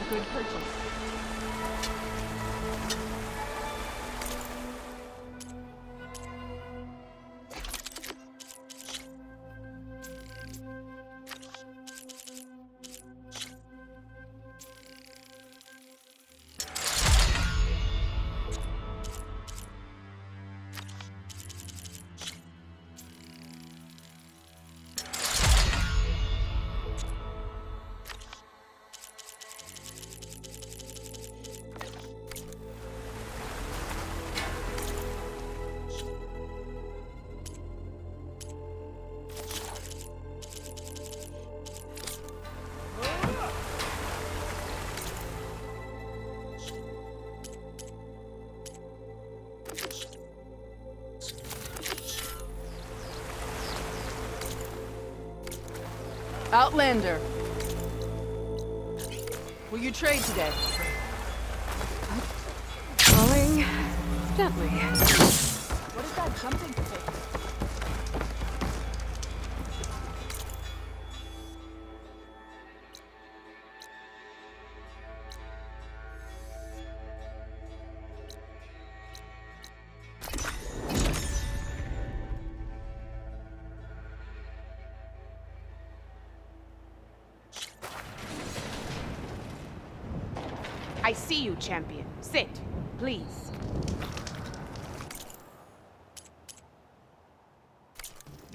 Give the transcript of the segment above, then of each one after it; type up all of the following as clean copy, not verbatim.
a good purchase. Outlander. Will you trade today? Falling gently. What is that jumping thing? I see you, champion. Sit, please.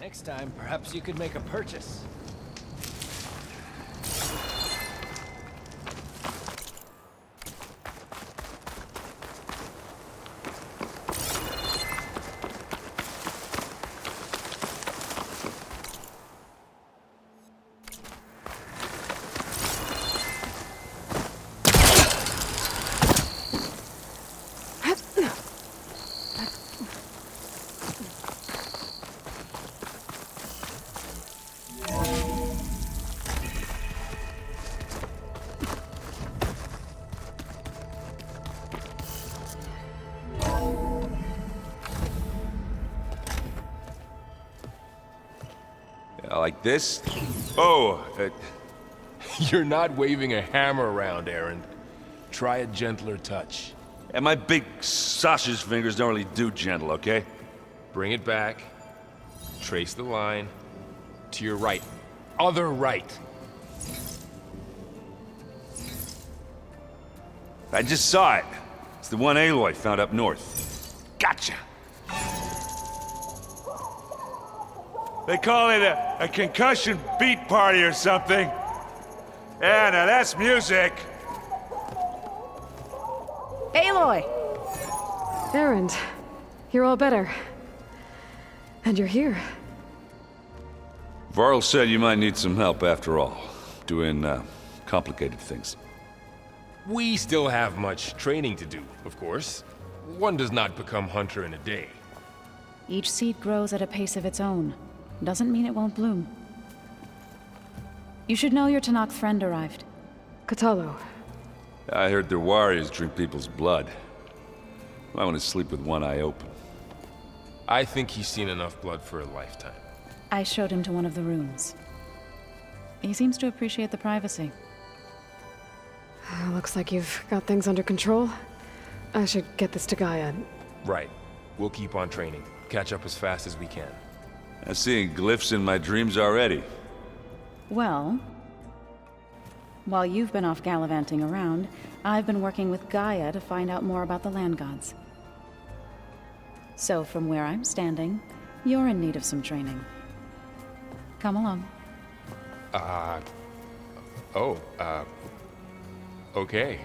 Next time, perhaps you could make a purchase. Like this? Oh, You're not waving a hammer around, Aaron. Try a gentler touch. and my big sausage fingers don't really do gentle, okay? Bring it back. Trace the line. To your right. Other right. I just saw it. It's the one Aloy found up north. Gotcha! They call it a concussion beat party or something. Yeah, now that's music. Aloy! Erend, you're all better. And you're here. Varl said you might need some help after all. Doing, complicated things. We still have much training to do, of course. One does not become hunter in a day. Each seed grows at a pace of its own. Doesn't mean it won't bloom. You should know your Tanakh friend arrived. Katalo. I heard their warriors drink people's blood. I want to sleep with one eye open. I think he's seen enough blood for a lifetime. I showed him to one of the rooms. He seems to appreciate the privacy. Looks like you've got things under control. I should get this to Gaia. Right. We'll keep on training. Catch up as fast as we can. I'm seeing glyphs in my dreams already. Well, while you've been off gallivanting around, I've been working with Gaia to find out more about the land gods. So from where I'm standing, you're in need of some training. Come along. Okay.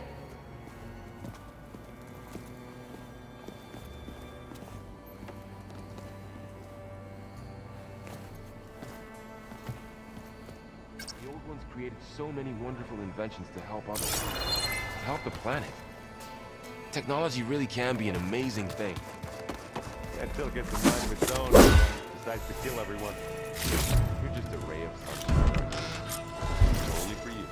The old ones created so many wonderful inventions to help others, to help the planet. Technology really can be an amazing thing. Until it gets a mind of its own and decides to kill everyone. You're just a ray of sunshine. Only for you.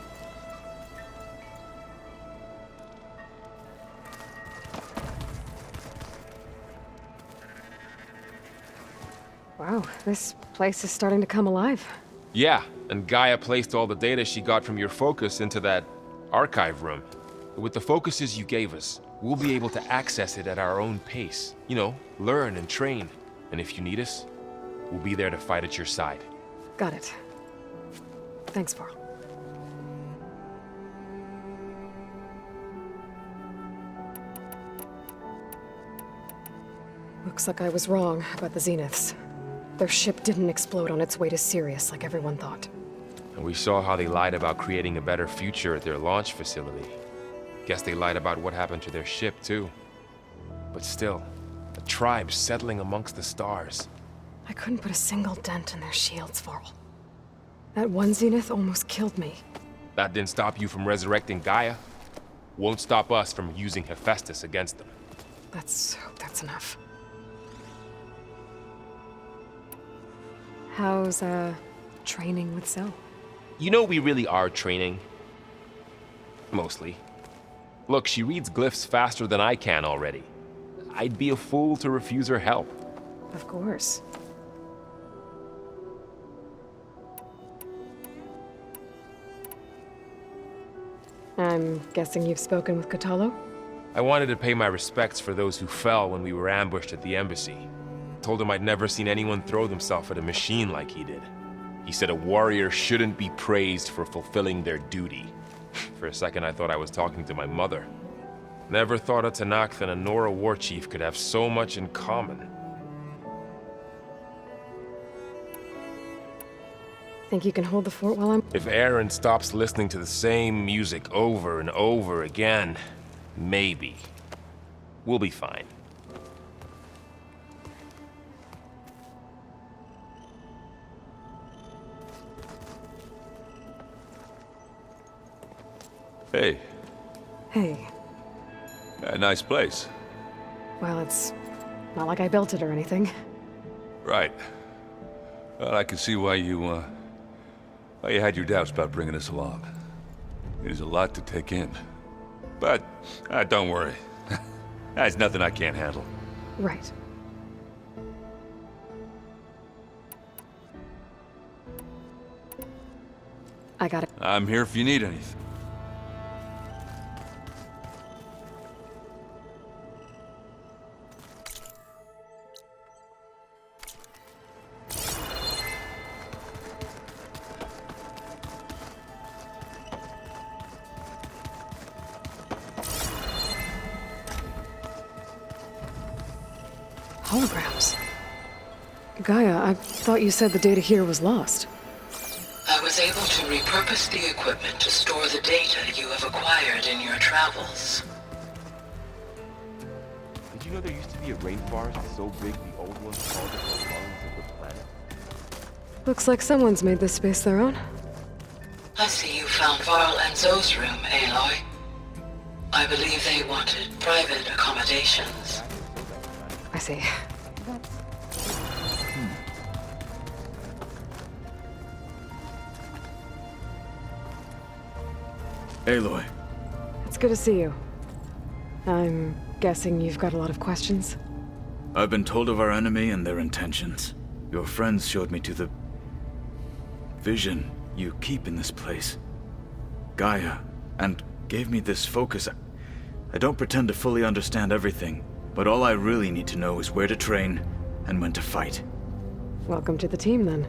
Wow, this place is starting to come alive. Yeah, and Gaia placed all the data she got from your focus into that archive room. With the focuses you gave us, we'll be able to access it at our own pace. You know, learn and train. And if you need us, we'll be there to fight at your side. Got it. Thanks, Varl. Looks like I was wrong about the Zeniths. Their ship didn't explode on its way to Sirius like everyone thought. And we saw how they lied about creating a better future at their launch facility. Guess they lied about what happened to their ship, too. But still, a tribe settling amongst the stars. I couldn't put a single dent in their shields, Varl. That one Zenith almost killed me. That didn't stop you from resurrecting Gaia. Won't stop us from using Hephaestus against them. Let's hope that's enough. How's, training with Zoe? You know we really are training. Mostly. Look, she reads glyphs faster than I can already. I'd be a fool to refuse her help. Of course. I'm guessing you've spoken with Kotallo? I wanted to pay my respects for those who fell when we were ambushed at the embassy. Told him I'd never seen anyone throw themselves at a machine like he did. He said a warrior shouldn't be praised for fulfilling their duty. For a second I thought I was talking to my mother. Never thought a Tanakh and a Nora war chief could have so much in common. Think you can hold the fort while I'm... If Aaron stops listening to the same music over and over again, maybe. We'll be fine. Hey, Hey. a nice place. Well, it's not like I built it or anything. Right. Well, I can see why you had your doubts about bringing us along. It is a lot to take in. But, don't worry. There's nothing I can't handle. Right. I got it. I'm here if you need anything. Holograms. Gaia, I thought you said the data here was lost. I was able to repurpose the equipment to store the data you have acquired in your travels. Did you know there used to be a rainforest so big the old ones called it the lungs of the planet? Looks like someone's made this space their own. I see you found Varl and Zoe's room, Aloy. I believe they wanted private accommodations. I see. Aloy. It's good to see you. I'm guessing you've got a lot of questions? I've been told of our enemy and their intentions. Your friends showed me to the vision you keep in this place. Gaia, and gave me this focus. I don't pretend to fully understand everything, but all I really need to know is where to train and when to fight. Welcome to the team, then.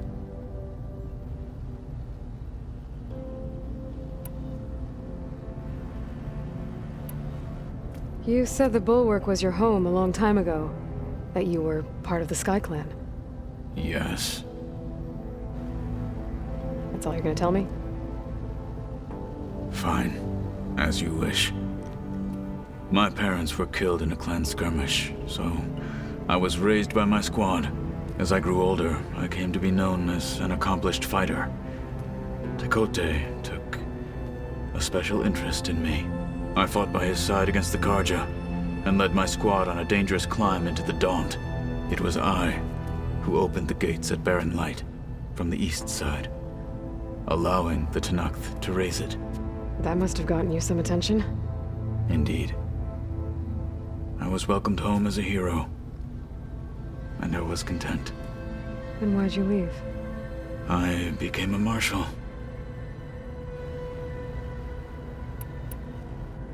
You said the Bulwark was your home a long time ago. That you were part of the Sky Clan. Yes. That's all you're gonna tell me? Fine. As you wish. My parents were killed in a clan skirmish, so I was raised by my squad. As I grew older, I came to be known as an accomplished fighter. Tekote took a special interest in me. I fought by his side against the Karja, and led my squad on a dangerous climb into the Daunt. It was I who opened the gates at Barren Light from the east side, allowing the Tanakh to raise it. That must have gotten you some attention. Indeed. I was welcomed home as a hero, and I was content. Then why'd you leave? I became a marshal.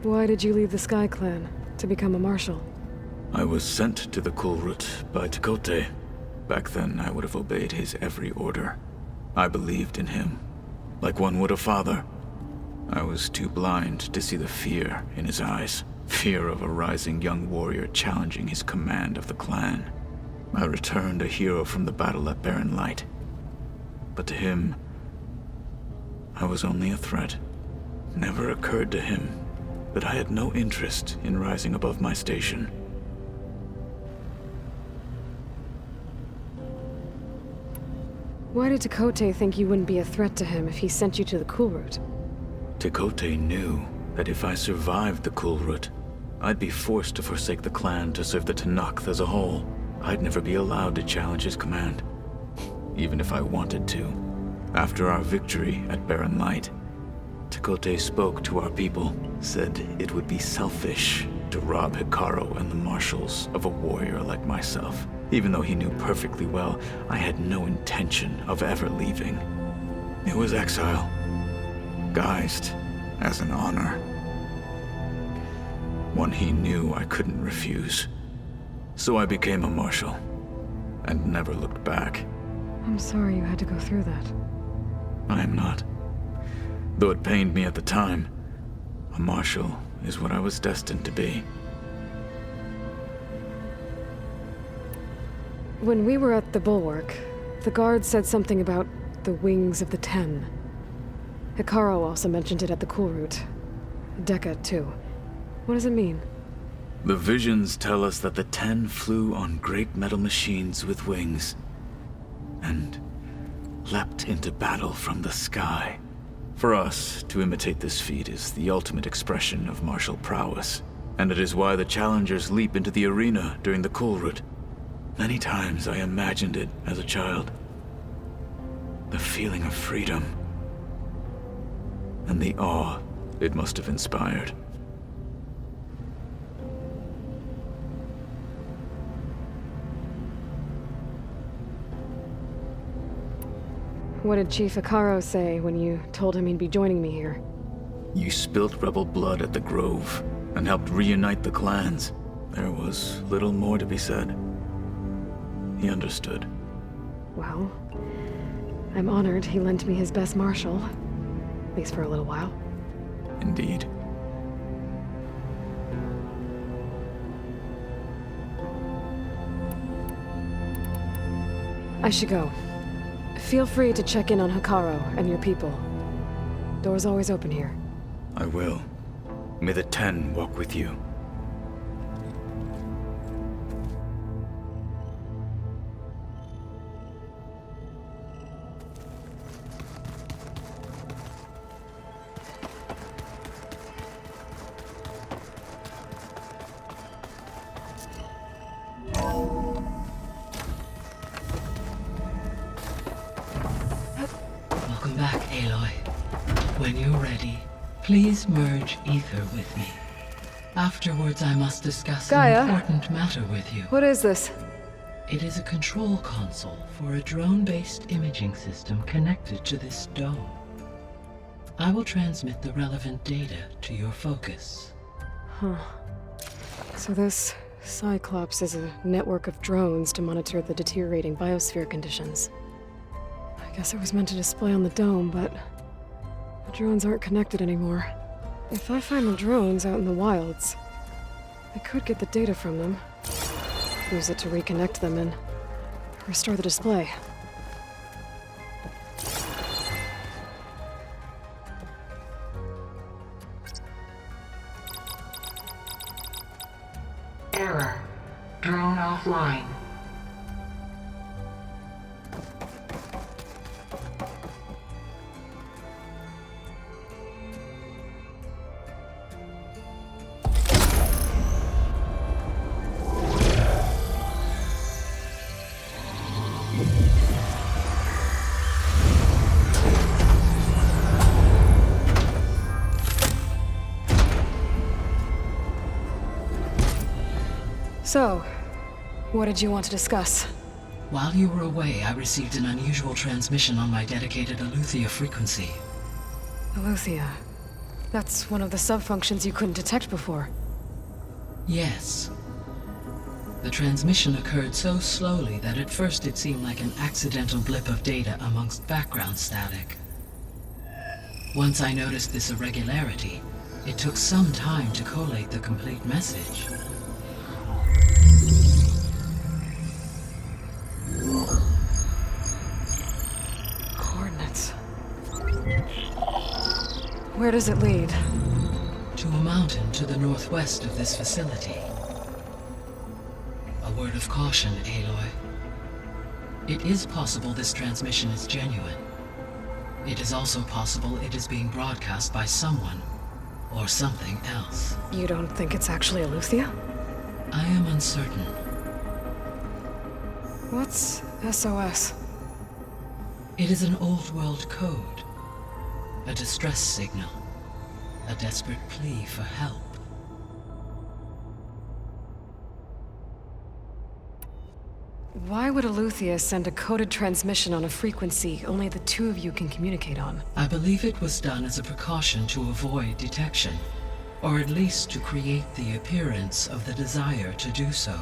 Why did you leave the Sky Clan to become a marshal? I was sent to the Kulrut by Tekote. Back then, I would have obeyed his every order. I believed in him, like one would a father. I was too blind to see the fear in his eyes. Fear of a rising young warrior challenging his command of the clan. I returned a hero from the battle at Barren Light. But to him, I was only a threat. Never occurred to him that I had no interest in rising above my station. Why did Tekote think you wouldn't be a threat to him if he sent you to the Kulrut? Tekote knew that if I survived the Kulrut, I'd be forced to forsake the clan to serve the Tenakth as a whole. I'd never be allowed to challenge his command, even if I wanted to. After our victory at Barren Light, Tekote spoke to our people, said it would be selfish to rob Hikaru and the marshals of a warrior like myself, even though he knew perfectly well I had no intention of ever leaving. It was exile, guised as an honor. One he knew I couldn't refuse. So I became a marshal, and never looked back. I'm sorry you had to go through that. I am not. Though it pained me at the time, a marshal is what I was destined to be. When we were at the Bulwark, the guard said something about the Wings of the Ten. Hikaru also mentioned it at the Kulrut. Dekka, too. What does it mean? The visions tell us that the Ten flew on great metal machines with wings, and leapt into battle from the sky. For us, to imitate this feat is the ultimate expression of martial prowess, and it is why the challengers leap into the arena during the Kulrut. Many times I imagined it as a child. The feeling of freedom, and the awe it must have inspired. What did Chief Hikaru say when you told him he'd be joining me here? You spilt rebel blood at the Grove, and helped reunite the clans. There was little more to be said. He understood. Well, I'm honored he lent me his best marshal. At least for a little while. Indeed. I should go. Feel free to check in on Hikaru and your people. Door's always open here. I will. May the Ten walk with you. Welcome back, Aloy. When you're ready, please merge ether with me. Afterwards, I must discuss Gaia? an important matter with you. What is this? It is a control console for a drone-based imaging system connected to this dome. I will transmit the relevant data to your focus. Huh. So this Cyclops is a network of drones to monitor the deteriorating biosphere conditions. I guess it was meant to display on the dome, but the drones aren't connected anymore. If I find the drones out in the wilds, I could get the data from them, use it to reconnect them and restore the display. Error. Drone offline. So, what did you want to discuss? While you were away, I received an unusual transmission on my dedicated Aletheia frequency. Aletheia. That's one of the sub-functions you couldn't detect before. Yes. The transmission occurred so slowly that at first it seemed like an accidental blip of data amongst background static. Once I noticed this irregularity, it took some time to collate the complete message. Coordinates. Where does it lead? To a mountain to the northwest of this facility. A word of caution, Aloy. It is possible this transmission is genuine. It is also possible it is being broadcast by someone or something else. You don't think it's actually Eleuthia? I am uncertain. What's SOS? It is an old world code. A distress signal. A desperate plea for help. Why would Eleuthia send a coded transmission on a frequency only the two of you can communicate on? I believe it was done as a precaution to avoid detection, or at least to create the appearance of the desire to do so.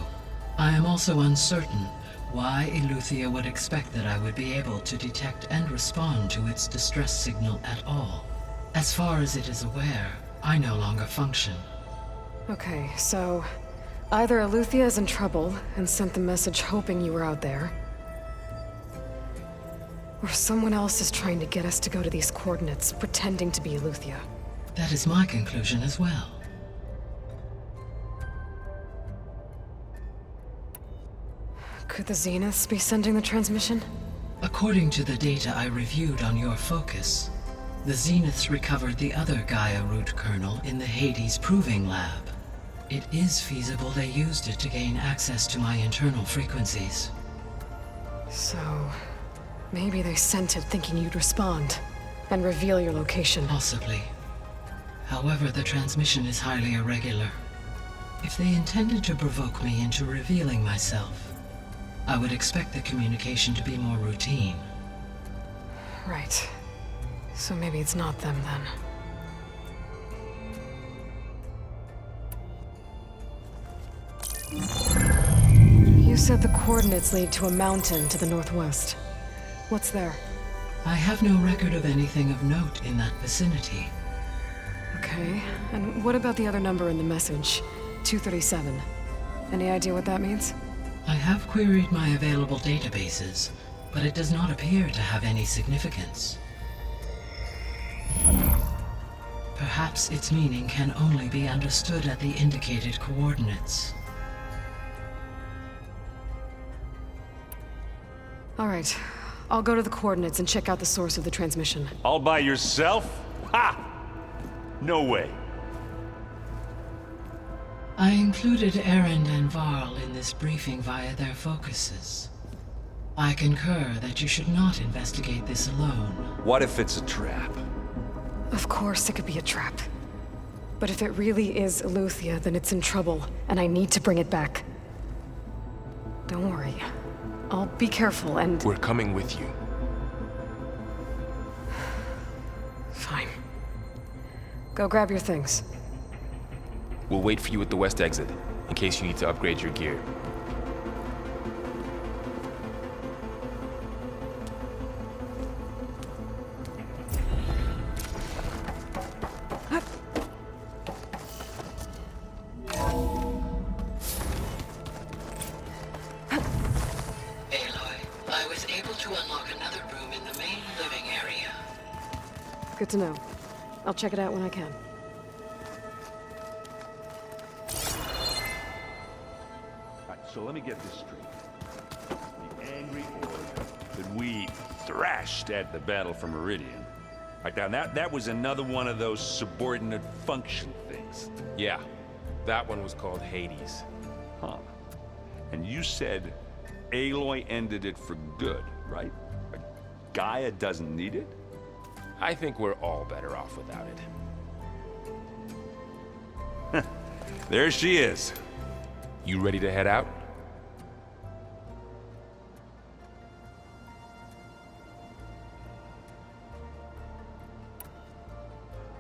I am also uncertain why Eleuthia would expect that I would be able to detect and respond to its distress signal at all. As far as it is aware, I no longer function. Okay, so either Eleuthia is in trouble and sent the message hoping you were out there, or someone else is trying to get us to go to these coordinates, pretending to be Eleuthia. That is my conclusion as well. Could the Zeniths be sending the transmission? According to the data I reviewed on your focus, the Zeniths recovered the other Gaia root kernel in the Hades Proving Lab. It is feasible they used it to gain access to my internal frequencies. So, maybe they sent it thinking you'd respond and reveal your location. Possibly. However, the transmission is highly irregular. If they intended to provoke me into revealing myself, I would expect the communication to be more routine. Right. So maybe it's not them then. You said the coordinates lead to a mountain to the northwest. What's there? I have no record of anything of note in that vicinity. Okay, and what about the other number in the message? 237. Any idea what that means? I have queried my available databases, but it does not appear to have any significance. Perhaps its meaning can only be understood at the indicated coordinates. All right, I'll go to the coordinates and check out the source of the transmission. All by yourself? Ha! No way. I included Erend and Varl in this briefing via their focuses. I concur that you should not investigate this alone. What if it's a trap? Of course it could be a trap. But if it really is Eleuthia, then it's in trouble, and I need to bring it back. Don't worry. I'll be careful and... We're coming with you. Fine. Go grab your things. We'll wait for you at the west exit, in case you need to upgrade your gear. Aloy, I was able to unlock another room in the main living area. Good to know. I'll check it out when I can. So let me get this straight. The Angry Order that we thrashed at the Battle for Meridian. Like that was another one of those subordinate function things. Yeah, that one was called Hades. Huh. And you said Aloy ended it for good, right? Like, Gaia doesn't need it? I think we're all better off without it. There she is. You ready to head out?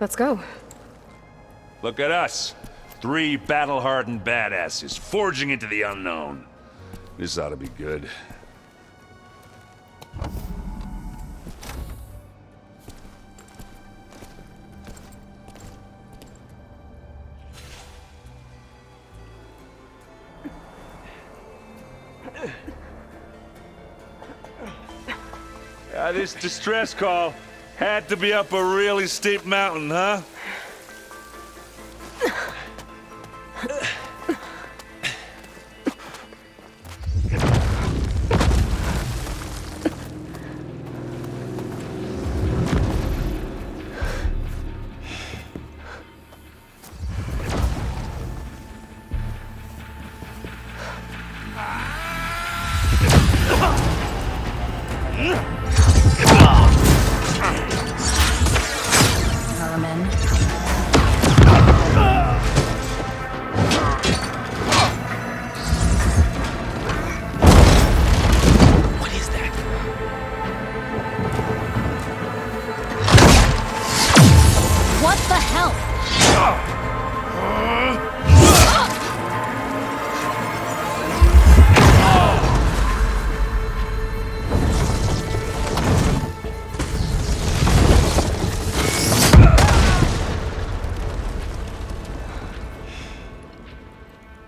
Let's go. Look at us. 3 battle-hardened badasses forging into the unknown. This ought to be good. This distress call had to be up a really steep mountain, huh?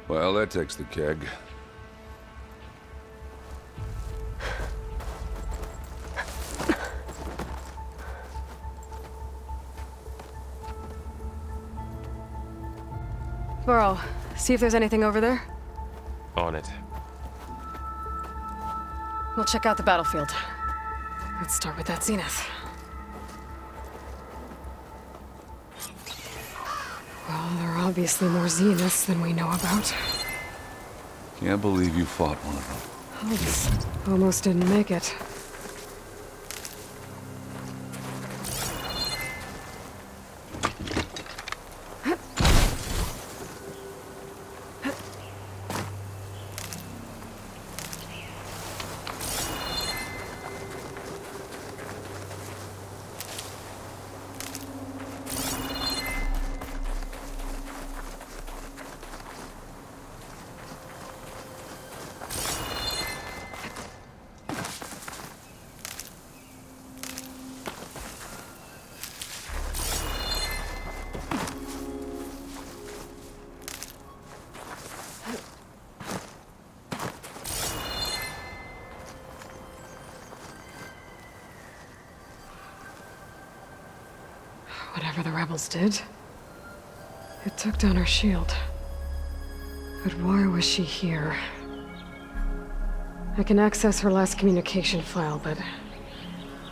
Well, that takes the keg. Burrow, see if there's anything over there. On it. We'll check out the battlefield. Let's start with that zenith. Well, there are obviously more zeniths than we know about. Can't believe you fought one of them. Almost didn't make it. Whatever the rebels did, it took down her shield. But why was she here? I can access her last communication file, but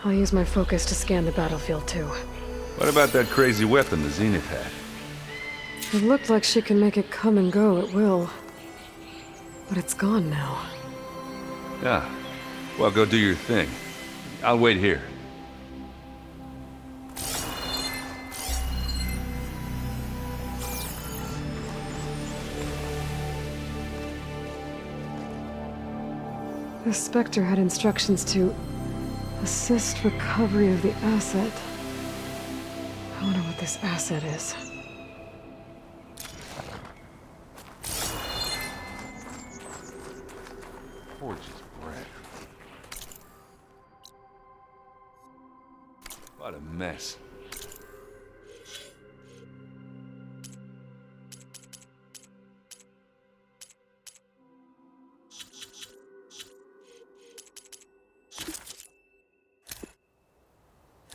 I'll use my focus to scan the battlefield too. What about that crazy weapon the Zenith had? It looked like she can make it come and go at will. But it's gone now. Yeah. Well, go do your thing. I'll wait here. The Spectre had instructions to assist recovery of the asset. I wonder what this asset is. Gorgeous bread. What a mess.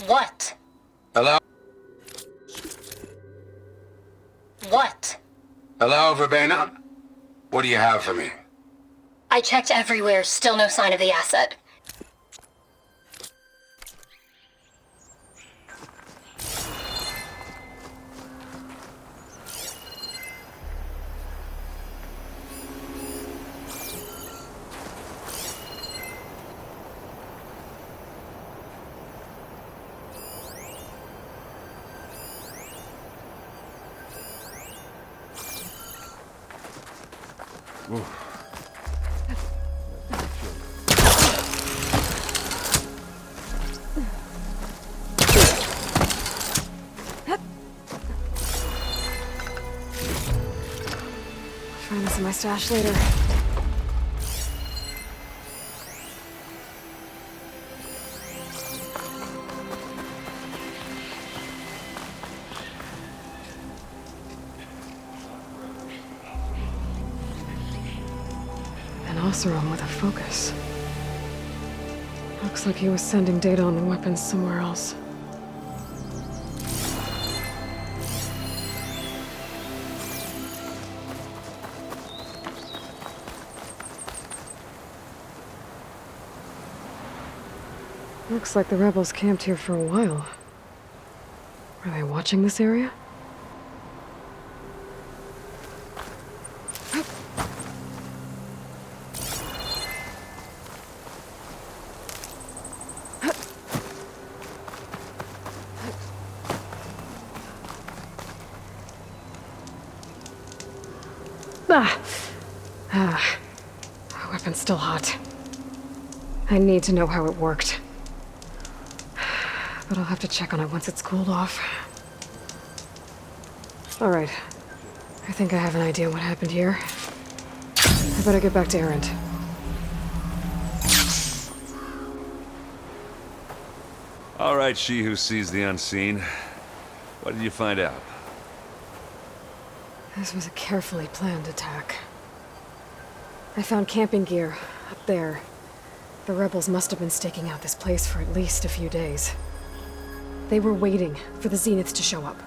What? Hello? What? Hello, Verbena? What do you have for me? I checked everywhere, still no sign of the asset. find this in my stash later. An Oseram with a focus. Looks like he was sending data on the weapons somewhere else. Looks like the rebels camped here for a while. Were they watching this area? My weapon's still hot. I need to know how it worked. But I'll have to check on it once it's cooled off. Alright. I think I have an idea what happened here. I better get back to Erend. Alright, she who sees the unseen. What did you find out? This was a carefully planned attack. I found camping gear up there. The rebels must have been staking out this place for at least a few days. They were waiting for the Zeniths to show up.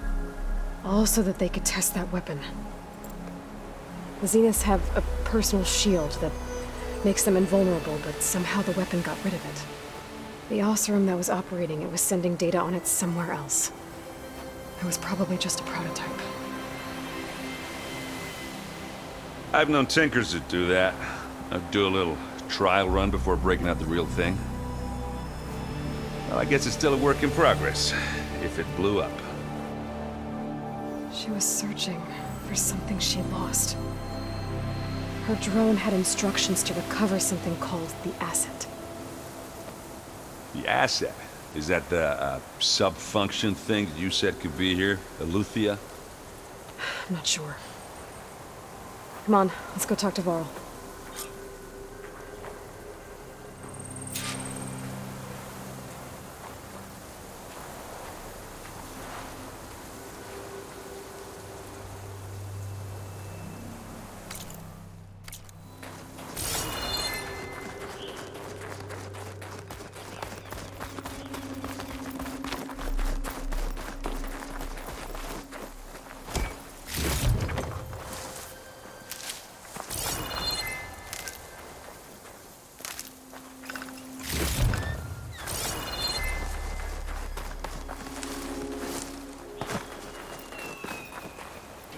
All so that they could test that weapon. The Zeniths have a personal shield that makes them invulnerable, but somehow the weapon got rid of it. The Oseram that was operating it was sending data on it somewhere else. It was probably just a prototype. I've known tinkers that do that. I'd do a little trial run before breaking out the real thing. Well, I guess it's still a work in progress, if it blew up. She was searching for something she lost. Her drone had instructions to recover something called the asset. The asset? Is that the sub-function thing that you said could be here? Eleuthia? I'm not sure. Come on, let's go talk to Varl.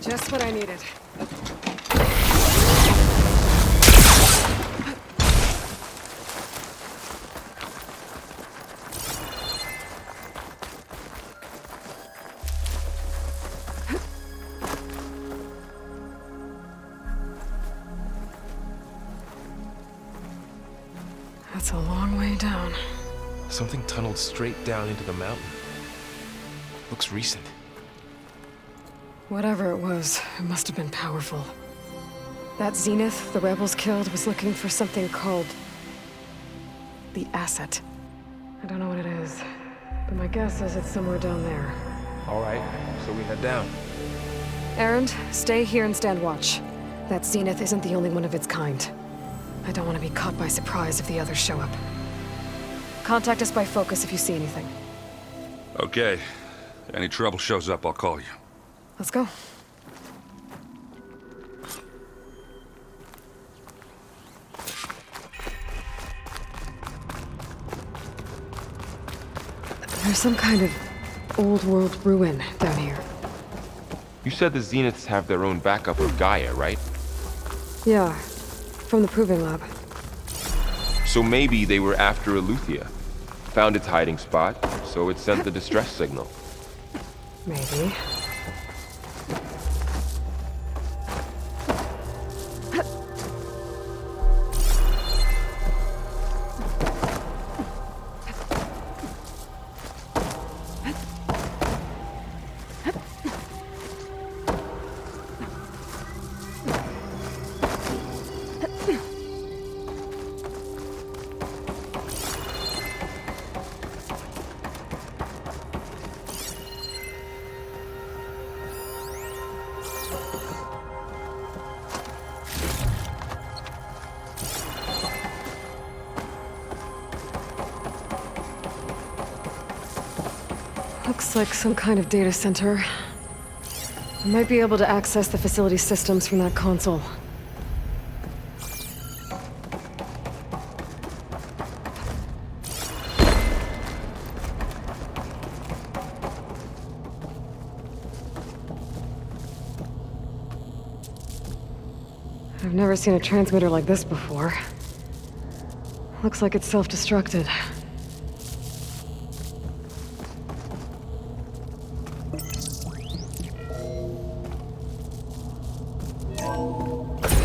Just what I needed. That's a long way down. Something tunneled straight down into the mountain. Looks recent. Whatever it was, it must have been powerful. That Zenith the rebels killed was looking for something called the asset. I don't know what it is, but my guess is it's somewhere down there. All right, so we head down. Erend, stay here and stand watch. That Zenith isn't the only one of its kind. I don't want to be caught by surprise if the others show up. Contact us by focus if you see anything. Okay. Any trouble shows up, I'll call you. Let's go. There's some kind of old-world ruin down here. You said the Zeniths have their own backup of Gaia, right? Yeah, from the Proving Lab. So maybe they were after Eleuthia. Found its hiding spot, so it sent the distress signal. Maybe. Looks like some kind of data center. I might be able to access the facility systems from that console. I've never seen a transmitter like this before. Looks like it's self-destructed.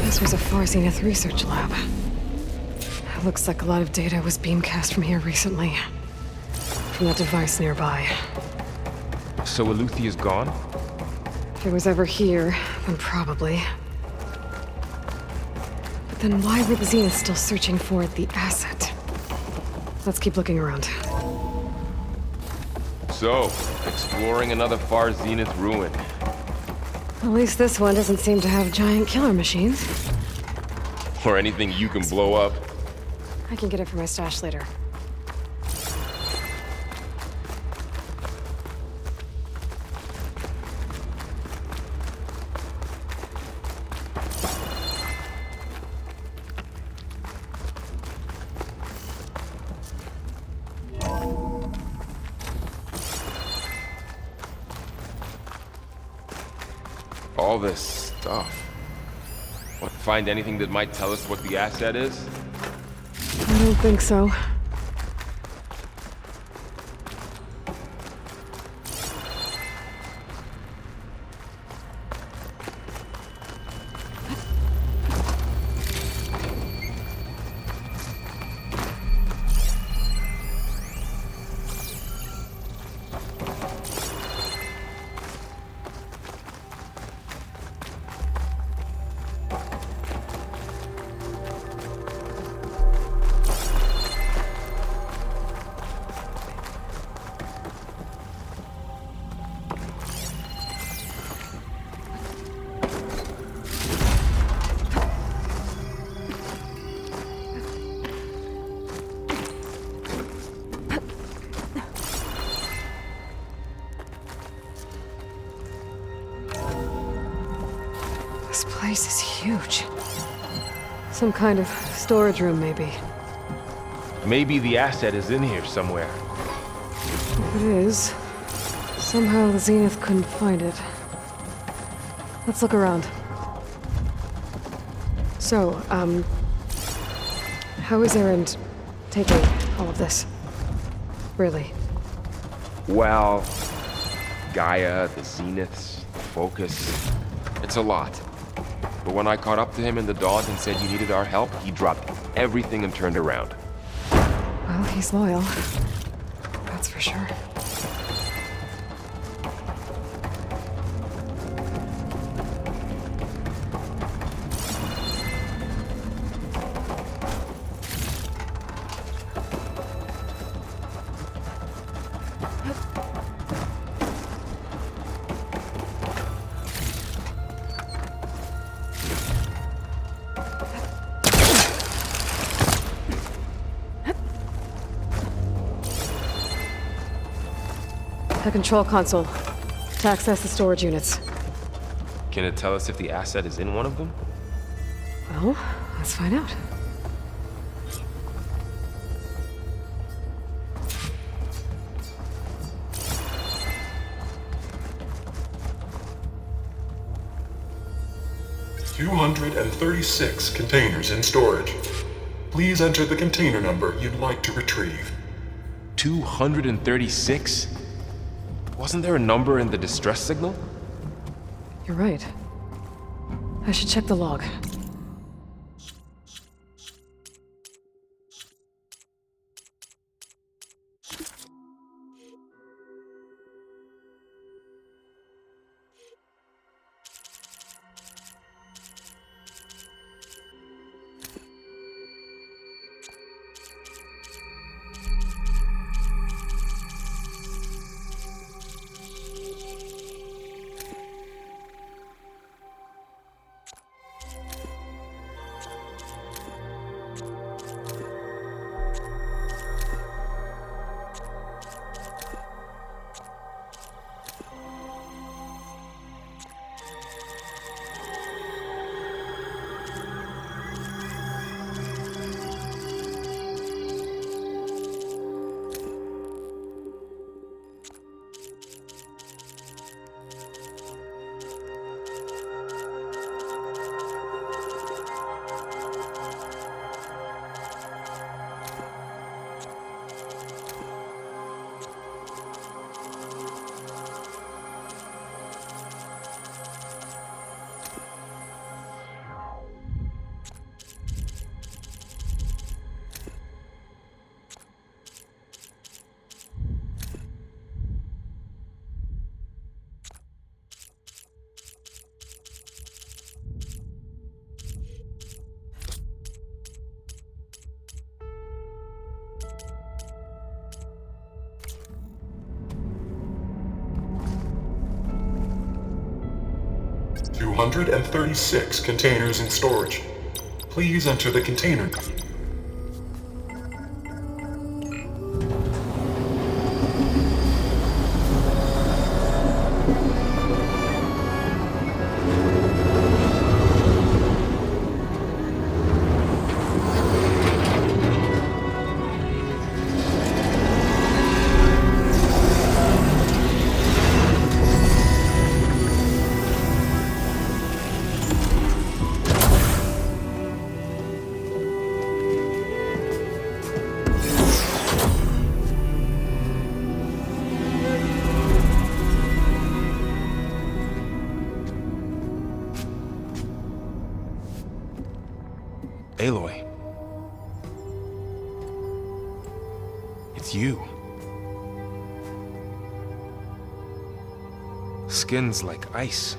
This was a Far Zenith research lab. Looks like a lot of data was beamcast from here recently. From that device nearby. So Eluthia's gone? If it was ever here, then probably. But then why were the Zeniths still searching for the asset? Let's keep looking around. So, exploring another Far Zenith ruin. At least this one doesn't seem to have giant killer machines. Or anything you can blow up. I can get it from my stash later. All this stuff. What, find anything that might tell us what the asset is? I don't think so. This place is huge. Some kind of storage room, maybe. Maybe the asset is in here somewhere. If it is, somehow the Zenith couldn't find it. Let's look around. So, how is Erend taking all of this? Really? Well, Gaia, the Zeniths, the Focus. It's a lot. But when I caught up to him in the dawn and said you needed our help, he dropped everything and turned around. Well, he's loyal. That's for sure. The control console. To access the storage units. Can it tell us if the asset is in one of them? Well, let's find out. "236 containers in storage. Please enter the container number you'd like to retrieve." 236? Wasn't there a number in the distress signal? You're right. I should check the log. 236 containers in storage. Please enter the container. Aloy. It's you. Skin's like ice.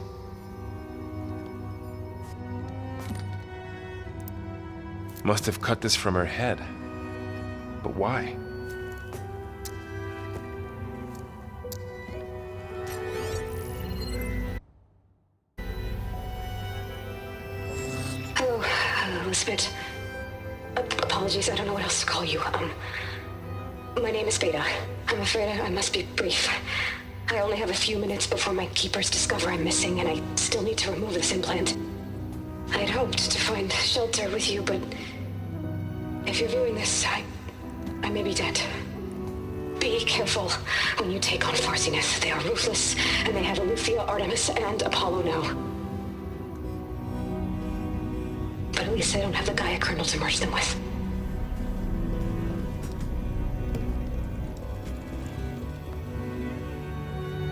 Must have cut this from her head. But why? Elizabeth. Apologies, I don't know what else to call you. My name is Beta. I'm afraid I must be brief. I only have a few minutes before my keepers discover I'm missing, and I still need to remove this implant. I had hoped to find shelter with you, but if you're viewing this, I may be dead. Be careful when you take on Far Zenith. They are ruthless, and they have Eleuthia, Artemis, and Apollo now. But at least I don't have the Gaia kernel to merge them with.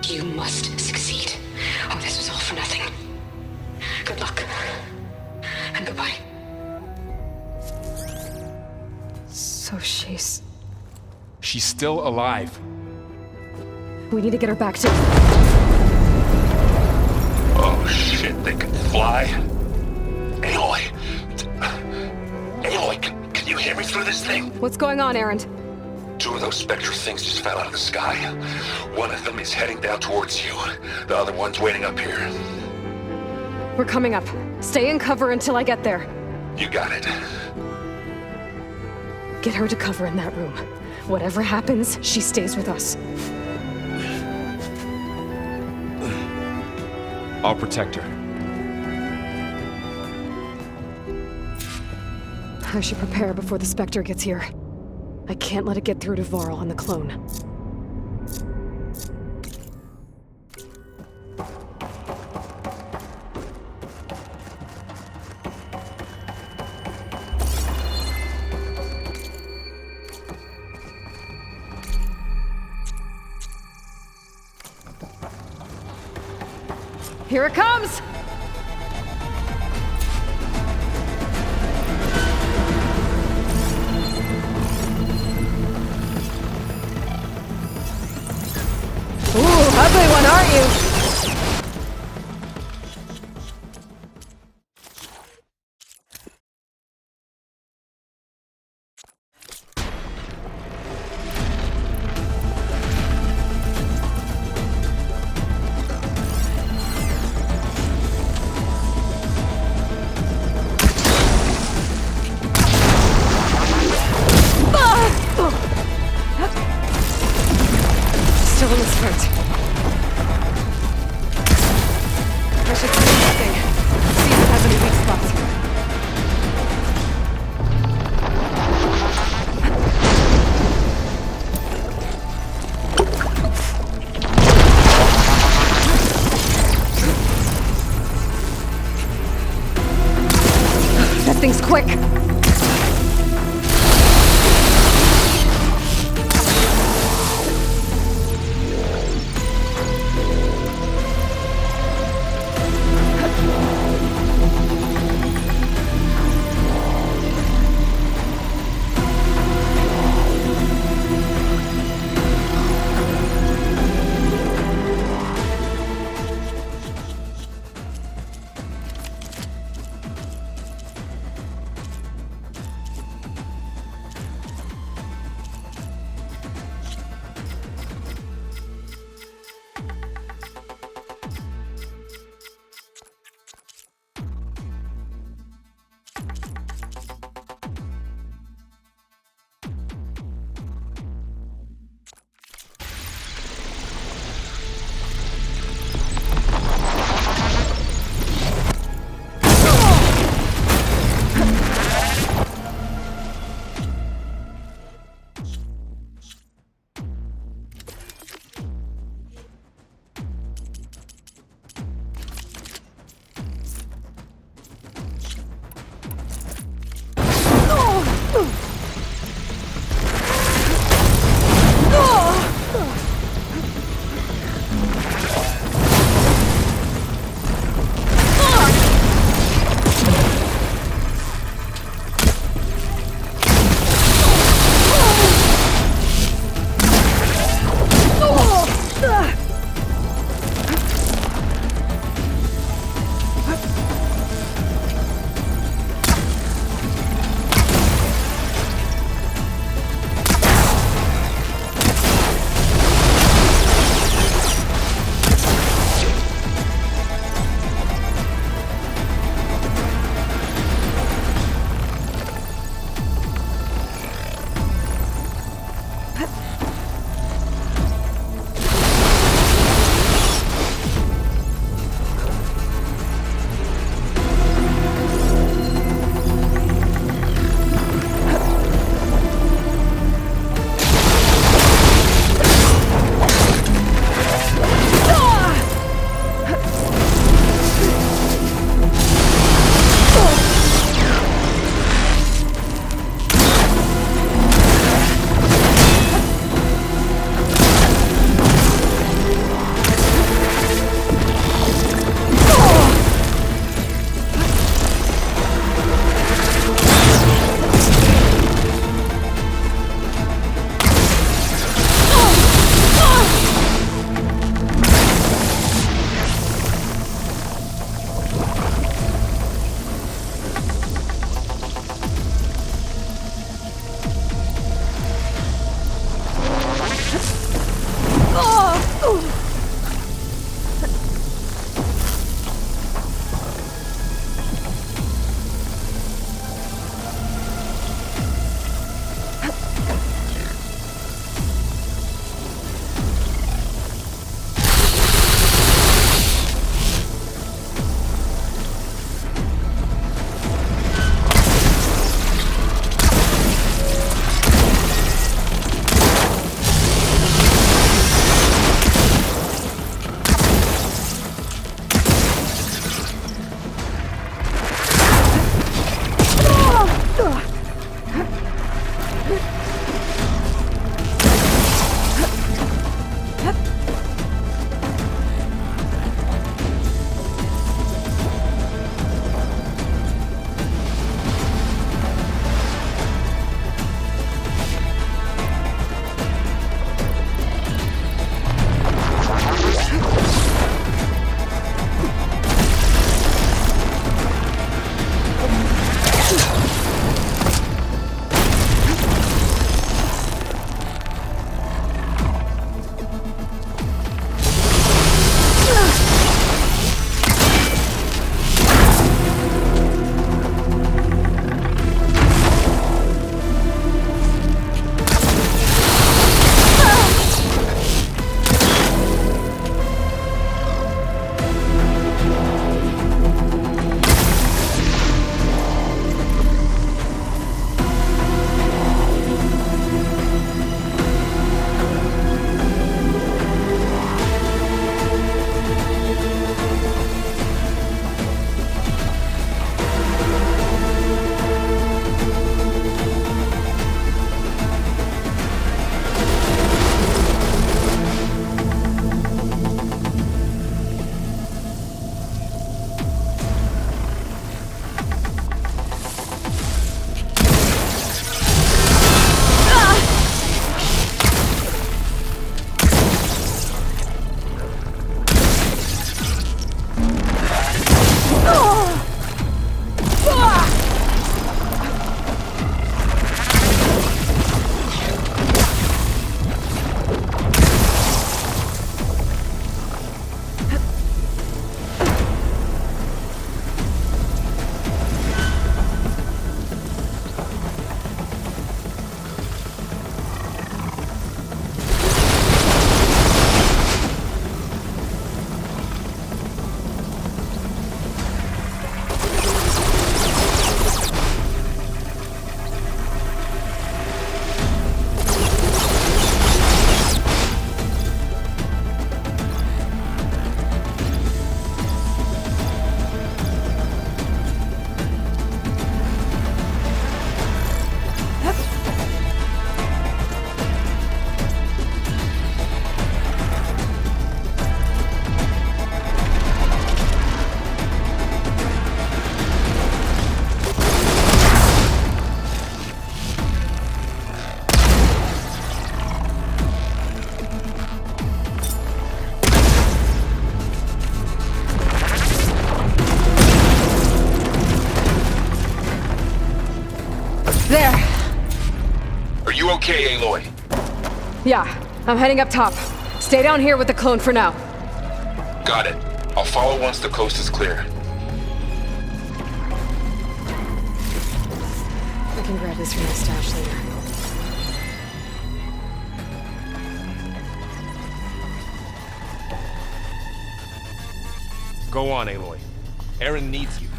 You must succeed, or this was all for nothing. Good luck. And goodbye. So she's still alive. We need to get her back to... Oh shit, they can fly? Aloy! Aloy, can you hear me through this thing? What's going on, Erend? 2 of those Spectre things just fell out of the sky. One of them is heading down towards you. The other one's waiting up here. We're coming up. Stay in cover until I get there. You got it. Get her to cover in that room. Whatever happens, she stays with us. I'll protect her. I should prepare before the Spectre gets here. I can't let it get through to Varl and the clone. Here it comes! Ooh, ugly one, aren't you? Still in this front. I should try this thing. See if it has any weak spots. That thing's quick. okay, Aloy? Yeah, I'm heading up top. Stay down here with the clone for now. Got it. I'll follow once the coast is clear. I can grab this from my stash later. Go on, Aloy. Aaron needs you.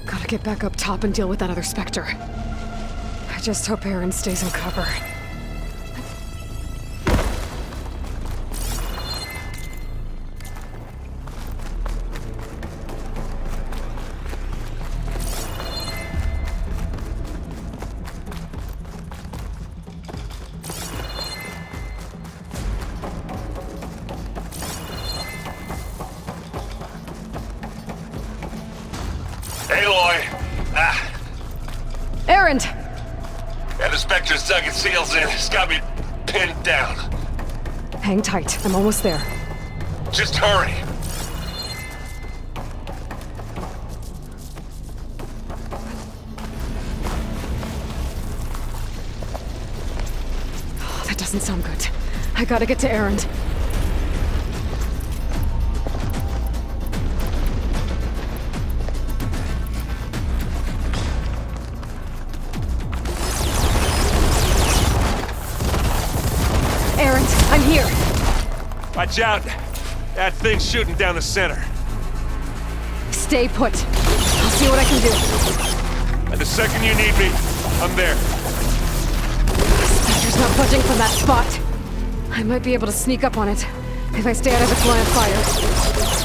Gotta get back up top and deal with that other Spectre. I just hope Aaron stays in cover. Aloy! Aaron! And the Spectre's dug its heels in. It's got me pinned down. Hang tight, I'm almost there. Just hurry. Oh, that doesn't sound good. I gotta get to Aaron. Aaron, I'm here. Watch out! That thing's shooting down the center. Stay put. I'll see what I can do. And the second you need me, I'm there. Spectre's not budging from that spot. I might be able to sneak up on it if I stay out of its line of fire.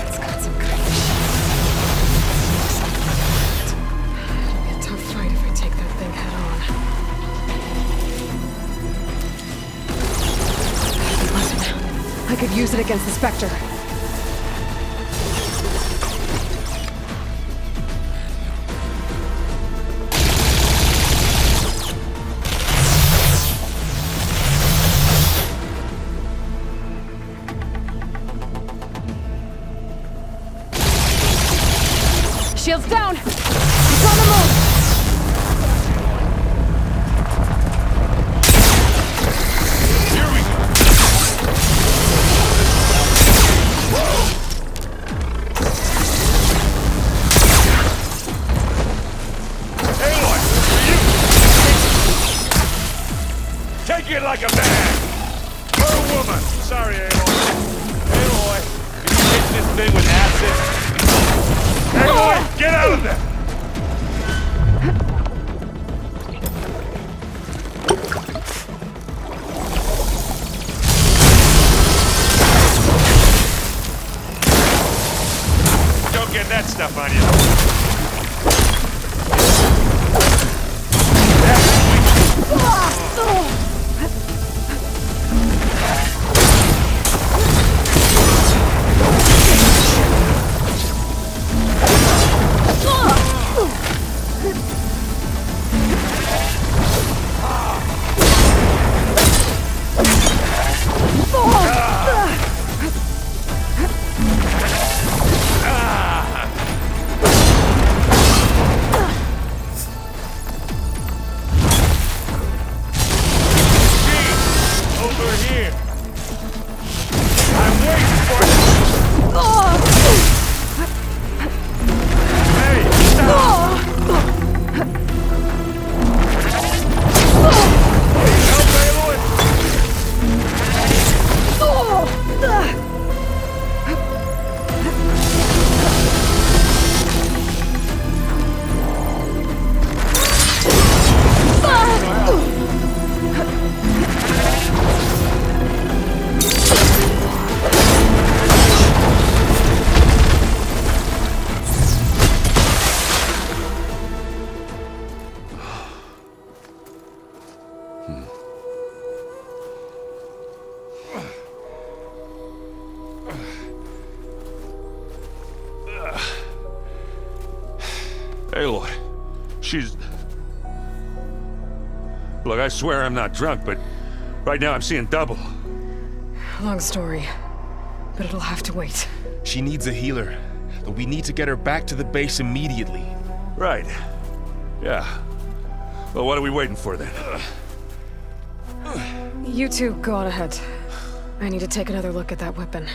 It's got some kind of shit. It'll be a tough fight if I take that thing head on. I could use it against the Spectre. Shields down! It's on the move! Here we go! Aloy, take it like a man! Or a woman! Sorry, Aloy. Aloy, can you hit this thing with acid? Aloy, get out of there! Don't get that stuff on you. She's... Look, I swear I'm not drunk, but right now I'm seeing double. Long story, but it'll have to wait. She needs a healer, but we need to get her back to the base immediately. Right. Yeah. Well, what are we waiting for then? You two go on ahead. I need to take another look at that weapon.